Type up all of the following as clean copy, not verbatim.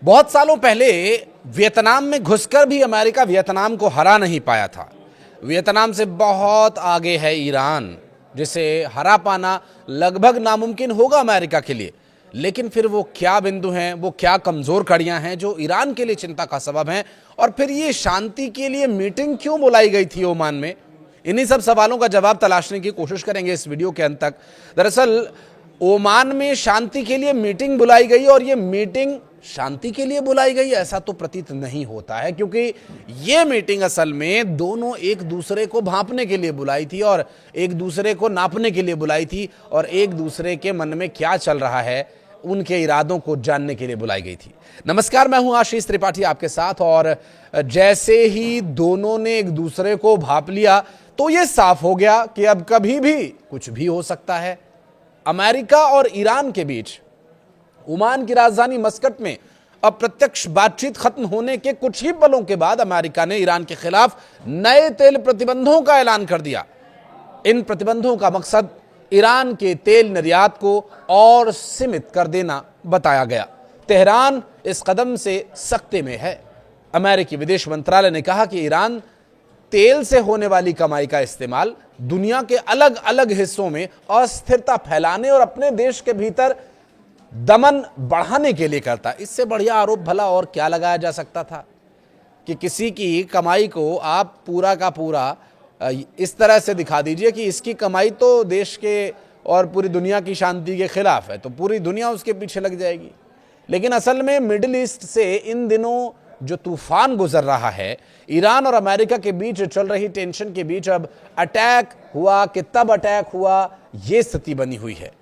बहुत सालों पहले वियतनाम में घुसकर भी अमेरिका वियतनाम को हरा नहीं पाया था। वियतनाम से बहुत आगे है ईरान, जिसे हरा पाना लगभग नामुमकिन होगा अमेरिका के लिए। लेकिन फिर वो क्या बिंदु हैं, वो क्या कमजोर कड़ियां हैं जो ईरान के लिए चिंता का सबब हैं, और फिर ये शांति के लिए मीटिंग क्यों बुलाई गई थी ओमान में? इन्हीं सब सवालों का जवाब तलाशने की कोशिश करेंगे इस वीडियो के अंत तक। दरअसल ओमान में शांति के लिए मीटिंग बुलाई गई, और ये मीटिंग शांति के लिए बुलाई गई ऐसा तो प्रतीत नहीं होता है, क्योंकि ये मीटिंग असल में दोनों एक दूसरे को भांपने के लिए बुलाई थी और एक दूसरे को नापने के लिए बुलाई थी, और एक दूसरे के मन में क्या चल रहा है उनके इरादों को जानने के लिए बुलाई गई थी। नमस्कार, मैं हूं आशीष त्रिपाठी आपके साथ। और जैसे ही दोनों ने एक दूसरे को भांप लिया तो यह साफ हो गया कि अब कभी भी कुछ भी हो सकता है। अमेरिका और ईरान के बीच ओमान की राजधानी मस्कट में अप्रत्यक्ष बातचीत खत्म होने के कुछ ही पलों के बाद अमेरिका ने ईरान के खिलाफ नए तेल प्रतिबंधों का ऐलान कर दिया। इन प्रतिबंधों का मकसद ईरान के तेल निर्यात को और सीमित कर देना बताया गया। तेहरान इस कदम से सख्ते में है। अमेरिकी विदेश मंत्रालय ने कहा कि ईरान तेल से होने वाली कमाई का इस्तेमाल दुनिया के अलग अलग हिस्सों में अस्थिरता फैलाने और अपने देश के भीतर दमन बढ़ाने के लिए करता। इससे बढ़िया आरोप भला और क्या लगाया जा सकता था कि किसी की कमाई को आप पूरा का पूरा इस तरह से दिखा दीजिए कि इसकी कमाई तो देश के और पूरी दुनिया की शांति के खिलाफ है, तो पूरी दुनिया उसके पीछे लग जाएगी। लेकिन असल में मिडिल ईस्ट से इन दिनों जो तूफान गुजर रहा है, ईरान और अमेरिका के बीच चल रही टेंशन के बीच अब अटैक हुआ कि तब अटैक हुआ, ये स्थिति बनी हुई है।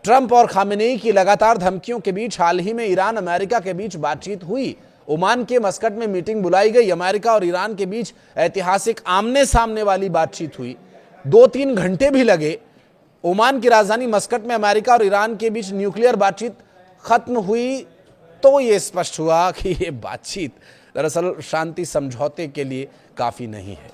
ट्रंप और खामेनेई की लगातार धमकियों के बीच हाल ही में ईरान अमेरिका के बीच बातचीत हुई। ओमान के मस्कट में मीटिंग बुलाई गई। अमेरिका और ईरान के बीच ऐतिहासिक आमने सामने वाली बातचीत हुई। 2-3 घंटे भी लगे। ओमान की राजधानी मस्कट में अमेरिका और ईरान के बीच न्यूक्लियर बातचीत खत्म हुई तो यह स्पष्ट हुआ कि यह बातचीत दरअसल शांति समझौते के लिए काफी नहीं है,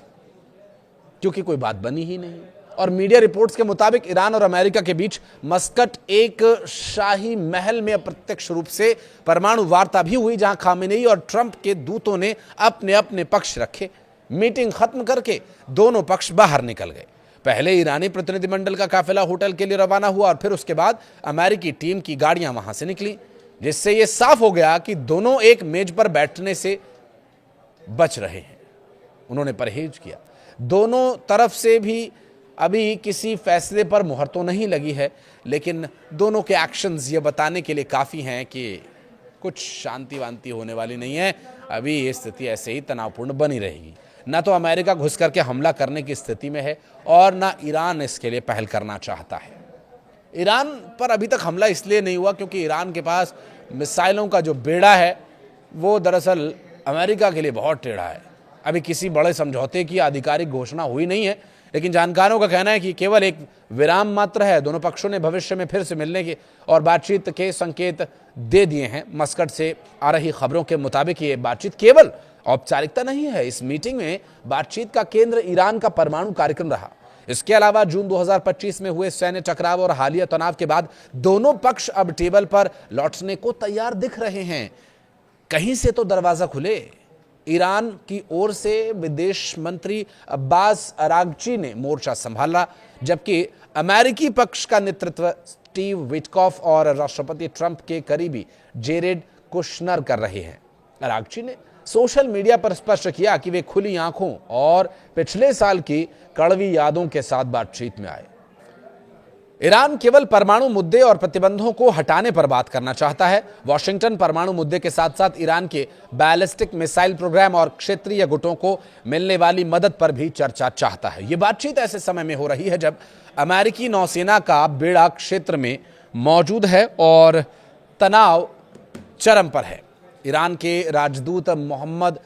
क्योंकि कोई बात बनी ही नहीं। और मीडिया रिपोर्ट्स के मुताबिक ईरान और अमेरिका के बीच मस्कट एक शाही महल में अप्रत्यक्ष रूप से परमाणु वार्ता भी हुई, जहां खामेनेई और ट्रंप के दूतों ने अपने अपने पक्ष रखे। मीटिंग खत्म करके दोनों पक्ष बाहर निकल गए। पहले ईरानी प्रतिनिधिमंडल का काफिला होटल के लिए रवाना हुआ और फिर उसके बाद अमेरिकी टीम की गाड़ियां वहां से निकली, जिससे यह साफ हो गया कि दोनों एक मेज पर बैठने से बच रहे हैं। उन्होंने परहेज किया। दोनों तरफ से भी अभी किसी फैसले पर मुहर तो नहीं लगी है, लेकिन दोनों के एक्शंस ये बताने के लिए काफ़ी हैं कि कुछ शांति वांति होने वाली नहीं है। अभी ये स्थिति ऐसे ही तनावपूर्ण बनी रहेगी। ना तो अमेरिका घुस करके हमला करने की स्थिति में है और ना ईरान इसके लिए पहल करना चाहता है। ईरान पर अभी तक हमला इसलिए नहीं हुआ क्योंकि ईरान के पास मिसाइलों का जो बेड़ा है वो दरअसल अमेरिका के लिए बहुत टेढ़ा है। अभी किसी बड़े समझौते की आधिकारिक घोषणा हुई नहीं है, लेकिन जानकारों का कहना है कि केवल एक विराम मात्र है। दोनों पक्षों ने भविष्य में फिर से मिलने के और बातचीत के संकेत दे दिए हैं। मस्कट से आ रही खबरों के मुताबिक ये बातचीत केवल औपचारिकता नहीं है। इस मीटिंग में बातचीत का केंद्र ईरान का परमाणु कार्यक्रम रहा। इसके अलावा जून 2025 में हुए सैन्य टकराव और हालिया तनाव के बाद दोनों पक्ष अब टेबल पर लौटने को तैयार दिख रहे हैं। कहीं से तो दरवाजा खुले। ईरान की ओर से विदेश मंत्री अब्बास अरागची ने मोर्चा संभाला, जबकि अमेरिकी पक्ष का नेतृत्व स्टीव विटकॉफ और राष्ट्रपति ट्रंप के करीबी जेरेड कुशनर कर रहे हैं। अरागची ने सोशल मीडिया पर स्पष्ट किया कि वे खुली आंखों और पिछले साल की कड़वी यादों के साथ बातचीत में आए। ईरान केवल परमाणु मुद्दे और प्रतिबंधों को हटाने पर बात करना चाहता है। वॉशिंगटन परमाणु मुद्दे के साथ साथ ईरान के बैलिस्टिक मिसाइल प्रोग्राम और क्षेत्रीय गुटों को मिलने वाली मदद पर भी चर्चा चाहता है। ये बातचीत ऐसे समय में हो रही है जब अमेरिकी नौसेना का बेड़ा क्षेत्र में मौजूद है और तनाव चरम पर है। ईरान के राजदूत मोहम्मद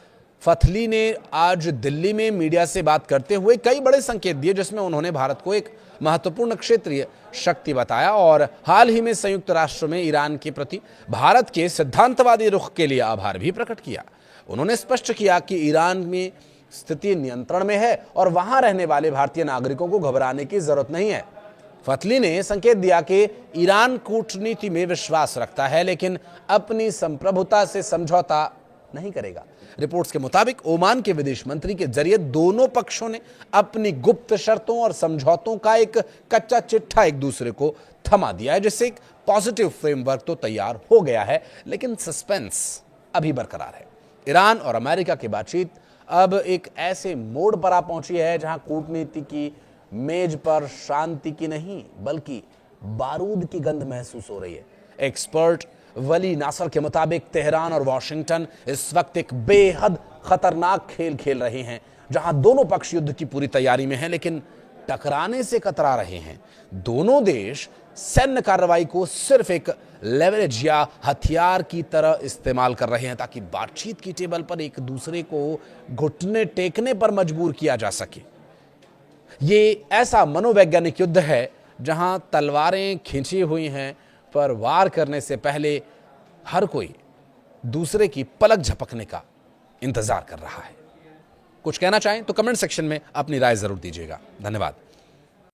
फथली ने आज दिल्ली में मीडिया से बात करते हुए कई बड़े संकेत दिए, जिसमें उन्होंने भारत को एक महत्वपूर्ण क्षेत्रीय शक्ति बताया और हाल ही में संयुक्त राष्ट्र में ईरान के प्रति भारत के सिद्धांतवादी रुख के लिए आभार भी प्रकट किया। उन्होंने स्पष्ट किया कि ईरान में स्थिति नियंत्रण में है और वहां रहने वाले भारतीय नागरिकों को घबराने की जरूरत नहीं है। फतली ने संकेत दिया कि ईरान कूटनीति में विश्वास रखता है लेकिन अपनी संप्रभुता से समझौता नहीं करेगा। रिपोर्ट्स के मुताबिक ओमान के विदेश मंत्री के जरिए दोनों पक्षों ने अपनी गुप्त शर्तों और समझौतों का एक कच्चा चिट्ठा एक दूसरे को थमा दिया है, जिससे एक पॉजिटिव फ्रेमवर्क तो तैयार हो गया है, लेकिन सस्पेंस अभी बरकरार है। ईरान और अमेरिका की बातचीत अब एक ऐसे मोड़ पर आ पहुंची है जहां कूटनीति की मेज पर शांति की नहीं बल्कि बारूद की गंध महसूस हो रही है। एक्सपर्ट वली नासर के मुताबिक तेहरान और वॉशिंगटन इस वक्त एक बेहद खतरनाक खेल खेल रहे हैं, जहां दोनों पक्ष युद्ध की पूरी तैयारी में हैं लेकिन टकराने से कतरा रहे हैं। दोनों देश सैन्य कार्रवाई को सिर्फ एक लेवरेज या हथियार की तरह इस्तेमाल कर रहे हैं ताकि बातचीत की टेबल पर एक दूसरे को घुटने टेकने पर मजबूर किया जा सके। ये ऐसा मनोवैज्ञानिक युद्ध है जहां तलवारें खींची हुई हैं, पर वार करने से पहले हर कोई दूसरे की पलक झपकने का इंतजार कर रहा है। कुछ कहना चाहें तो कमेंट सेक्शन में अपनी राय जरूर दीजिएगा। धन्यवाद।